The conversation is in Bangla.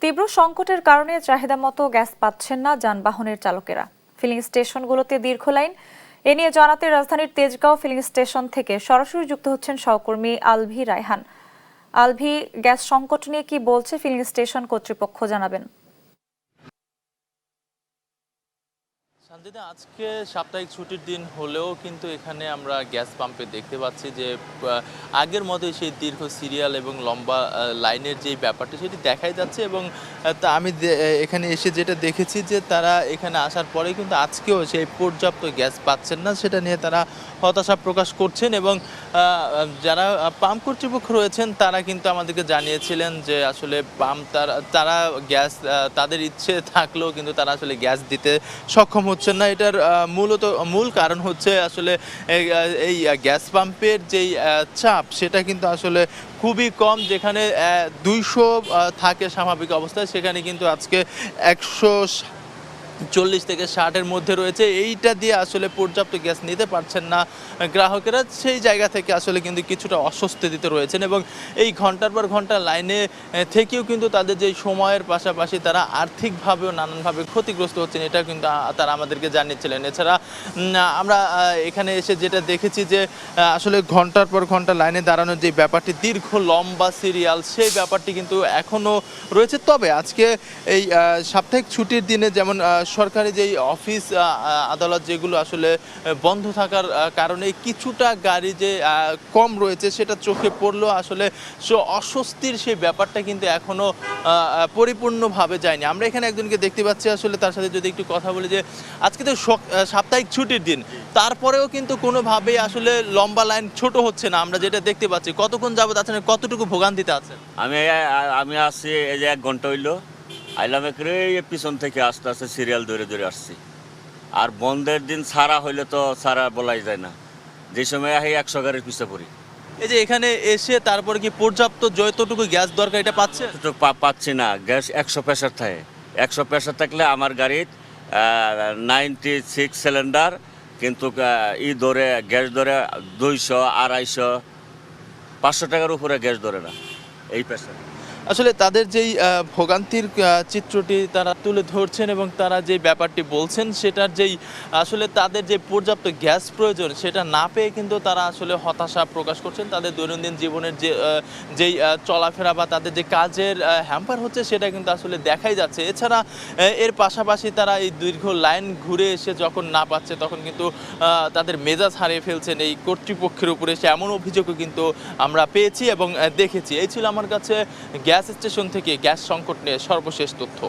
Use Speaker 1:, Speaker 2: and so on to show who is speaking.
Speaker 1: তীব্র সংকটের কারণে চাহিদা মতো গ্যাস পাচ্ছেন না যানবাহনের চালকেরা। ফিলিং স্টেশনগুলোতে দীর্ঘ লাইন। এ নিয়ে জানাতে রাজধানীর তেজগাঁও ফিলিং স্টেশন থেকে সরাসরি যুক্ত হচ্ছেন সহকর্মী আলভি রায়হান। আলভি, গ্যাস সংকট নিয়ে কি বলছে ফিলিং স্টেশন কর্তৃপক্ষ, জানাবেন।
Speaker 2: আজকে সাপ্তাহিক ছুটির দিন হলেও কিন্তু এখানে আমরা গ্যাস পাম্পে দেখতে পাচ্ছি যে আগের মতোই সেই দীর্ঘ সিরিয়াল এবং লম্বা লাইনের যে ব্যাপারটা সেটি দেখাই যাচ্ছে। এবং তা আমি এখানে এসে যেটা দেখেছি যে তারা এখানে আসার পরে কিন্তু আজকেও সেই পর্যাপ্ত গ্যাস পাচ্ছেন না, সেটা নিয়ে তারা হতাশা প্রকাশ করছেন। এবং যারা পাম্প কর্তৃপক্ষ রয়েছেন তারা কিন্তু আমাদেরকে জানিয়েছিলেন যে আসলে পাম্প তারা গ্যাস তাদের ইচ্ছে থাকলেও কিন্তু তারা আসলে গ্যাস দিতে সক্ষম হচ্ছেন না। এটার মূল কারণ হচ্ছে আসলে এই গ্যাস পাম্পের যেই চাপ সেটা কিন্তু আসলে খুবই কম। যেখানে 200 থাকে স্বাভাবিক অবস্থায়, সেখানে কিন্তু আজকে 140 থেকে 60-এর মধ্যে রয়েছে। এইটা দিয়ে আসলে পর্যাপ্ত গ্যাস নিতে পারছেন না গ্রাহকেরা। সেই জায়গা থেকে আসলে কিন্তু কিছুটা অস্বস্তিতে রয়েছেন এবং এই ঘন্টার পর ঘন্টা লাইনে থেকেও কিন্তু তাদের যে সময়ের পাশাপাশি তারা আর্থিকভাবেও নানানভাবে ক্ষতিগ্রস্ত হচ্ছেন, এটা কিন্তু তারা আমাদেরকে জানিয়েছিলেন। এছাড়া আমরা এখানে এসে যেটা দেখেছি যে আসলে ঘন্টার পর ঘন্টা লাইনে দাঁড়ানোর যে ব্যাপারটি, দীর্ঘ লম্বা সিরিয়াল, সেই ব্যাপারটি কিন্তু এখনও রয়েছে। তবে আজকে এই সাপ্তাহিক ছুটির দিনে যেমন সরকারি যেই অফিস আদালত যেগুলো আসলে বন্ধ থাকার কারণে কিছুটা গাড়ি যে কম রয়েছে সেটা চোখে পড়লেও আসলে অস্বস্তির সেই ব্যাপারটা কিন্তু এখনও পরিপূর্ণভাবে যায়নি। আমরা এখানে একজনকে দেখতে পাচ্ছি, আসলে তার সাথে যদি একটু কথা বলি যে আজকে তো সাপ্তাহিক ছুটির দিন, তারপরেও কিন্তু কোনোভাবেই আসলে লম্বা লাইন ছোট হচ্ছে না। আমরা যেটা দেখতে পাচ্ছি, কতক্ষণ যাবত আছেন, কতটুকু ভোগান্তিতে আছেন?
Speaker 3: আমি আসছি এই যে 1 ঘন্টা হইলো আইলাম, পিছন থেকে আস্তে আস্তে সিরিয়াল ধরে ধরে আসছি। আর বন্ধের দিন ছাড়া হইলে তো ছাড়া বলাই যায় না, যে সময় আহি 100 গাড়ির পিছিয়ে পড়ি।
Speaker 2: এই যে এখানে এসে তারপরে কি পর্যাপ্ত যতটুকু গ্যাস দরকার এটা পাচ্ছে?
Speaker 3: পাচ্ছি না। গ্যাস 100 প্রেশার থাকে। 100 প্রেশার থাকলে আমার গাড়ির 96 সিলিন্ডার, কিন্তু ধরে গ্যাস ধরে 200, 250, 500 টাকার উপরে গ্যাস ধরে না এই প্রেশার।
Speaker 2: আসলে তাদের যেই ভোগান্তির চিত্রটি তারা তুলে ধরছেন এবং তারা যে ব্যাপারটি বলছেন সেটার যেই আসলে তাদের যে পর্যাপ্ত গ্যাস প্রয়োজন সেটা না পেয়ে কিন্তু তারা আসলে হতাশা প্রকাশ করছেন। তাদের দৈনন্দিন জীবনের যেই চলাফেরা বা তাদের যে কাজের হ্যাম্পার হচ্ছে সেটা কিন্তু আসলে দেখাই যাচ্ছে। এছাড়া এর পাশাপাশি তারা এই দীর্ঘ লাইন ঘুরে এসে যখন না পাচ্ছে তখন কিন্তু তাদের মেজাজ হারিয়ে ফেলছেন এই কর্তৃপক্ষের উপরে, সে এমন অভিযোগও কিন্তু আমরা পেয়েছি এবং দেখেছি। এই ছিল আমার কাছে গ্যাস স্টেশন থেকে গ্যাস সংকট নিয়ে সর্বশেষ তথ্য।